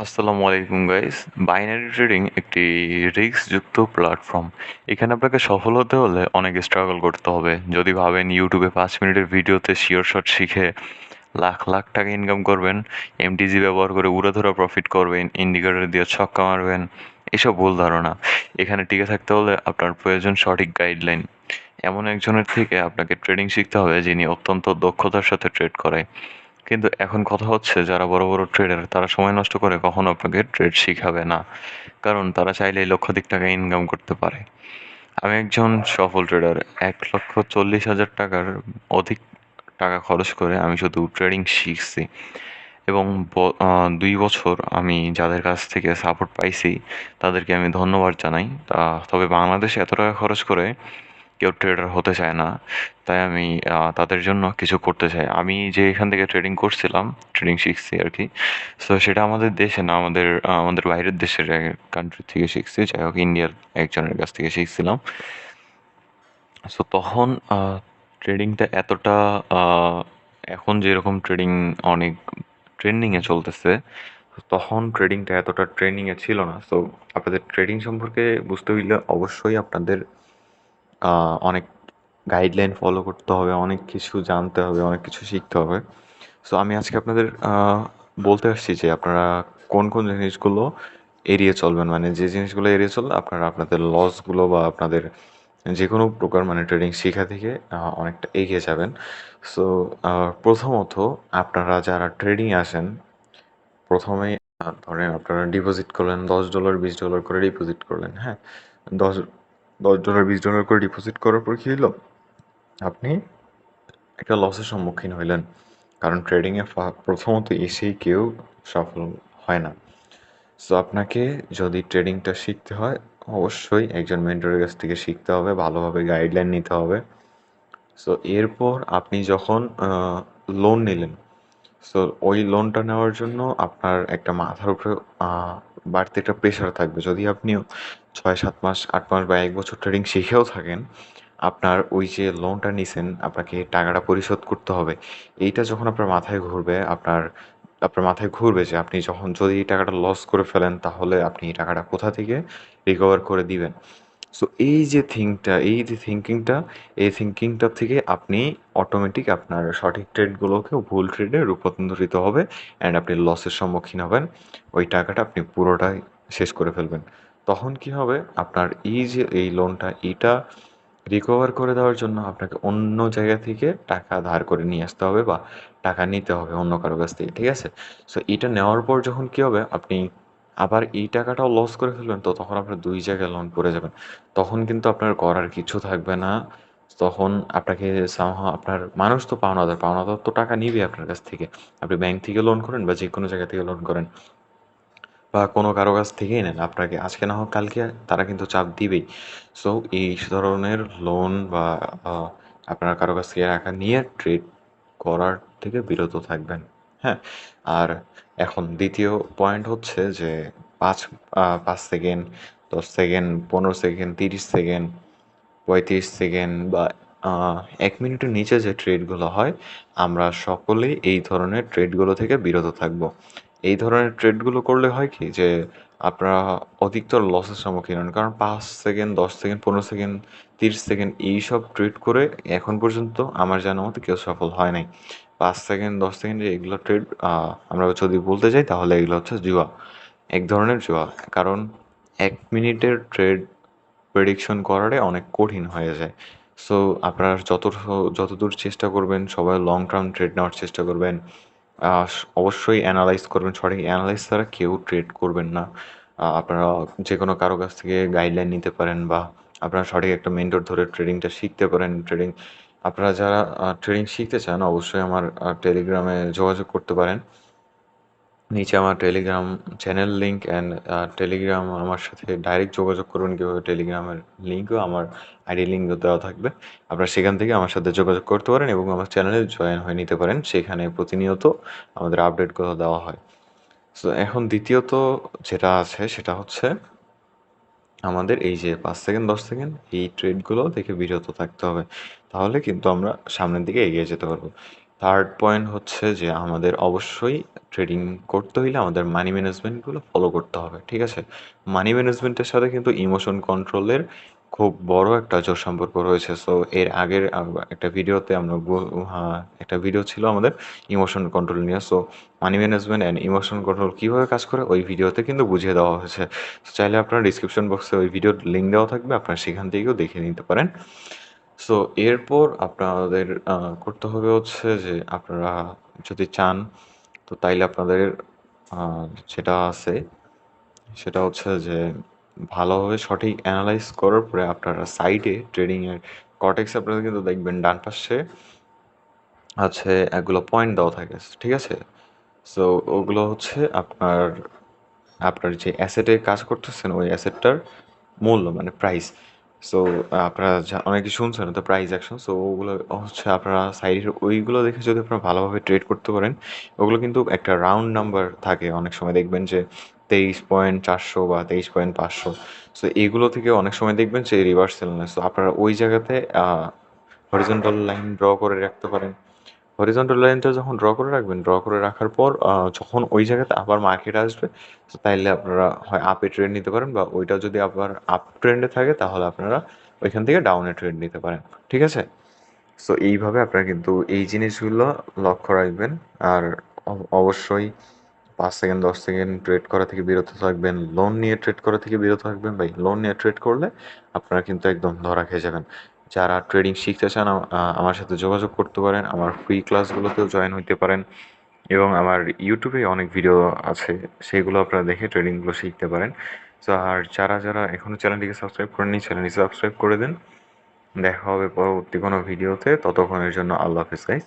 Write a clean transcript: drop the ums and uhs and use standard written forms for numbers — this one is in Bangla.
আসসালামু আলাইকুম গাইস। বাইনারি ট্রেডিং একটি রিস্কযুক্ত প্ল্যাটফর্ম। এখানে আপনাকে সফল হতে হলে অনেক স্ট্রাগল করতে হবে। যদি ভাবেন ইউটিউবে ৫ মিনিটের ভিডিওতে শিওর শট শিখে লাখ লাখ টাকা ইনকাম করবেন, এমটিজি ব্যবহার করে উড়াধুরা প্রফিট করবেন, ইন্ডিকেটর দিয়ে ছক্কা মারবেন, এসব ভুল ধারণা। এখানে টিকে থাকতে হলে আপনার প্রয়োজন সঠিক গাইডলাইন। এমন একজনের থেকে আপনাকে ট্রেডিং শিখতে হবে যিনি অত্যন্ত দক্ষতার সাথে ট্রেড করে। কিন্তু এখন কথা হচ্ছে যারা বড় বড় ট্রেডার তারা সময় নষ্ট করে কখনো আপনাকে ট্রেড শিখাবে না, কারণ তারা চাইলেই লক্ষাধিক টাকা ইনকাম করতে পারে। আমি একজন সফল ট্রেডার। ১,৪০,০০০ টাকার অধিক টাকা খরচ করে আমি শুধু ট্রেডিং শিখছি, এবং ২ বছর আমি যাদের কাছ থেকে সাপোর্ট পাইছি তাদেরকে আমি ধন্যবাদ জানাই। তবে বাংলাদেশে এত টাকা খরচ করে কেউ ট্রেডার হতে চায় না। তাই আমি তাদের জন্য কিছু করতে চাই। আমি যে এখান থেকে ট্রেডিং করছিলাম, ট্রেডিং শিখছি আরকি। সো সেটা আমাদের দেশে না, আমাদের বাইরের দেশের কান্ট্রি থেকে শিখছি। যাই হোক, ইন্ডিয়ার একজনের কাছ থেকে শিখছিলাম। সো তখন ট্রেডিংটা এতটা আ এখন যেরকম ট্রেডিং অনেক ট্রেন্ডিংয়ে চলতেছে, তখন ট্রেডিংটা এতটা ট্রেন্ডিংয়ে ছিল না। সো আপনাদের ট্রেডিং সম্পর্কে বুঝতে হইলে অবশ্যই আপনাদের অনেক গাইডলাইন ফলো করতে হবে, অনেক কিছু জানতে হবে, অনেক কিছু শিখতে হবে। সো আমি আজকে আপনাদের বলতে আসছি যে আপনারা কোন কোন জিনিসগুলো এড়িয়ে চলবেন, মানে যে জিনিসগুলো এড়িয়ে চললে আপনারা আপনাদের লসগুলো বা আপনাদের যে কোনো প্রকার মানে ট্রেডিং শেখা থেকে অনেকটা এগিয়ে যাবেন। সো প্রথমত আপনারা যারা ট্রেডিংয়ে আসেন, প্রথমেই ধরেন আপনারা ডিপোজিট করলেন $10 $20 করে ডিপোজিট করলেন, হ্যাঁ? দশ $10 $20 করে ডিপোজিট করার পর কী হলো? আপনি একটা লসের সম্মুখীন হইলেন, কারণ ট্রেডিংয়ে প্রথমত এসেই কেউ সফল হয় না। সো আপনাকে যদি ট্রেডিংটা শিখতে হয়, অবশ্যই একজন মেন্টরের কাছ থেকে শিখতে হবে, ভালোভাবে গাইডলাইন নিতে হবে। সো এরপর আপনি যখন লোন নিলেন, সো ওই লোনটা নেওয়ার জন্য আপনার একটা মাথার উপরে বাড়তি একটা প্রেশার থাকবে। যদি আপনিও ৬-৭ মাস, ৮ মাস বা ১ বছর ট্রেডিং শিখেও থাকেন, আপনার ওই যে লোনটা নিছেন, আপনাকে টাকাটা পরিশোধ করতে হবে। এইটা যখন আপনার মাথায় ঘুরবে, আপনার আপনার মাথায় ঘুরবে যে আপনি যখন যদি এই টাকাটা লস করে ফেলেন, তাহলে আপনি এই টাকাটা কোথা থেকে রিকভার করে দিবেন। সো এই যে থিঙ্কিংটা, এই থিঙ্কিংটা থেকে আপনি অটোমেটিক আপনার সঠিক ট্রেডগুলোকে ভুল ট্রেডে রূপান্তরিত হবে, অ্যান্ড আপনি লসের সম্মুখীন হবেন। ওই টাকাটা আপনি পুরোটাই শেষ করে ফেলবেন। তখন কি হবে? আপনার এই যে এই লোনটা, এইটা রিকভার করে দেওয়ার জন্য আপনাকে অন্য জায়গা থেকে টাকা ধার করে নিয়ে আসতে হবে বা টাকা নিতে হবে অন্য কারো কাছ থেকে, ঠিক আছে? সো এটা নেওয়ার পর যখন কি হবে? আপনি আবার এই টাকাটাও লস করে ফেলবেন, তো তখন আপনার ২ জায়গায় লোন পড়ে যাবেন। তখন কিন্তু আপনার করার কিছু থাকবে না। তখন আপনাকে somehow আপনার মানুষ তো পাওনাদার, পাওনাদার তো টাকা নিবে আপনার কাছ থেকে। আপনি ব্যাংক থেকে লোন করেন বা যেকোনো জায়গা থেকে লোন করেন বা কোনো কারো কাছ থেকেই নেন, আপনাকে আজকে না হোক কালকে তারা কিন্তু চাপ দিবেই। সো এই ধরনের লোন বা আ আপনার কারো কাছ থেকে টাকা নিয়ে ট্রেড করার থেকে বিরত থাকবেন। হ্যাঁ? আর এখন ২য় পয়েন্ট হচ্ছে যে ৫ second, ১০ second, ১৫ second, ৩০ second, ৩৫ second বা আ ১ মিনিটের নিচে যে ট্রেডগুলো হয়, আমরা সকলেই এই ধরনের ট্রেডগুলো থেকে বিরত থাকবো। এই ধরনের ট্রেডগুলো করলে হয় কি যে আপনারা অধিকতর লসের সম্মুখীন হন। কারণ ৫ সেকেন্ড, ১০ সেকেন্ড, ১৫ সেকেন্ড, ৩০ সেকেন্ড এইসব ট্রেড করে এখন পর্যন্ত আমার জানা মতে কেউ সফল হয় নাই। ৫ সেকেন্ড, ১০ সেকেন্ড এগুলো ট্রেড আমরা যদি বলতে যাই তাহলে এগুলো হচ্ছে জুয়া। এক ধরনের জুয়া। কারণ ১ মিনিটের ট্রেড প্রেডিকশন করাটাই অনেক কঠিন হয়ে যায়। সো আপনারা যতদূর চেষ্টা করবেন সবাই লং টার্ম ট্রেড নেওয়ার চেষ্টা করবেন। অবশ্যই এনালাইজ করবেন। সঠিক এনালাইজ ছাড়া কেউ ট্রেড করবেন না। আপনারা যেকোনো কারো কাছ থেকে গাইডলাইন নিতে পারেন বা আপনারা সঠিক একটা মেন্টর ধরে ট্রেডিংটা শিখতে পারেন। আপনারা যারা ট্রেডিং শিখতে চান অবশ্যই আমার টেলিগ্রামে যোগাযোগ করতে পারেন। নিচে আমার Telegram channel link and Telegram আমার সাথে ডাইরেক্ট যোগাযোগ করবেন কীভাবে, টেলিগ্রামের লিঙ্কও আমার আইডি লিঙ্কও দেওয়া থাকবে। আপনারা সেখান থেকে আমার সাথে যোগাযোগ করতে পারেন এবং আমার চ্যানেলে জয়েন হয়ে নিতে পারেন। সেখানে প্রতিনিয়ত আমাদের আপডেটগুলো দেওয়া হয়। সো এখন দ্বিতীয়ত যেটা আছে সেটা হচ্ছে আমাদের এই যে ৫ সেকেন্ড, ১০ সেকেন্ড এই ট্রেডগুলো থেকে বিরত থাকতে হবে। তাহলে কিন্তু আমরা সামনের দিকে এগিয়ে যেতে পারবো। থার্ড পয়েন্ট হচ্ছে যে আমাদের অবশ্যই ট্রেডিং করতে হইলে আমাদের মানি ম্যানেজমেন্টগুলো ফলো করতে হবে, ঠিক আছে? মানি ম্যানেজমেন্টের সাথে কিন্তু ইমোশন কন্ট্রোলের খুব বড় একটা জোর সম্পর্ক রয়েছে। সো এর আগের একটা ভিডিওতে আমরা একটা ভিডিও ছিল আমাদের ইমোশন কন্ট্রোল নিয়ে। So money management and emotion control কীভাবে কাজ করে ওই ভিডিওতে কিন্তু বুঝিয়ে দেওয়া হয়েছে। তো চাইলে আপনার ডিসক্রিপশন বক্সে ওই ভিডিওর লিঙ্ক দেওয়া থাকবে, আপনারা সেখান থেকেও দেখে নিতে পারেন। সো এরপর আপনাদের করতে হবে হচ্ছে যে আপনারা যদি চান তো তাইলে আপনাদের যেটা আছে সেটা হচ্ছে যে ভালোভাবে সঠিক অ্যানালাইজ করার পরে আপনারা সাইডে ট্রেডিংয়ের কর্টেক্সে আপনারা কিন্তু দেখবেন ডান পাশে আছে এগুলো পয়েন্ট দেওয়া থাকে, ঠিক আছে? সো ওগুলো হচ্ছে আপনার যে অ্যাসেটে কাজ করতেছেন ওই অ্যাসেটটার মূল্য মানে প্রাইস। সো আপনারা অনেকে শুনছেন তো প্রাইস অ্যাকশন। সো ওগুলো হচ্ছে আপনারা সাইডের ওইগুলো দেখে যদি আপনারা ভালোভাবে ট্রেড করতে পারেন, ওগুলো কিন্তু একটা রাউন্ড নাম্বার থাকে। অনেক সময় দেখবেন যে 23.400 বা 23.500। সো এগুলো থেকে অনেক সময় দেখবেন যে রিভার্সাল নেয়। সো আপনারা ওই জায়গাতে হরিজন্টাল লাইন ড্র করে রাখতে পারেন। হরিজন্টাল লাইনটা যখন ড্র করে রাখবেন, ড্র করে রাখার পর যখন ওই জায়গাতে আবার মার্কেট আসবে, তো তাইলে আপনারা হয় আপে ট্রেড নিতে পারেন বা ওইটা যদি আবার আপ ট্রেন্ডে থাকে তাহলে আপনারা ওইখান থেকে ডাউনে ট্রেড নিতে পারেন, ঠিক আছে? সো এইভাবে আপনারা কিন্তু এই জিনিসগুলো লক্ষ্য রাখবেন। আর অবশ্যই 5 সেকেন্ড 10 সেকেন্ড ট্রেড করা থেকে বিরত থাকবেন। লোন নিয়ে ট্রেড করা থেকে বিরত থাকবেন ভাই। লোন নিয়ে ট্রেড করলে আপনারা কিন্তু একদম ধরা খেয়ে যাবেন। যারা ট্রেডিং শিখতে চান আমার সাথে যোগাযোগ করতে পারেন। আমার ফ্রি ক্লাসগুলোতেও জয়েন হইতে পারেন এবং আমার ইউটিউবে অনেক ভিডিও আছে, সেগুলো আপনারা দেখে ট্রেডিংগুলো শিখতে পারেন। সো আর যারা এখনও চ্যানেলটিকে সাবস্ক্রাইব করেননি, চ্যানেলটি সাবস্ক্রাইব করে দেন। দেখা হবে পরবর্তী কোনো ভিডিওতে। ততক্ষণের জন্য আল্লাহ হাফেজ গাইস।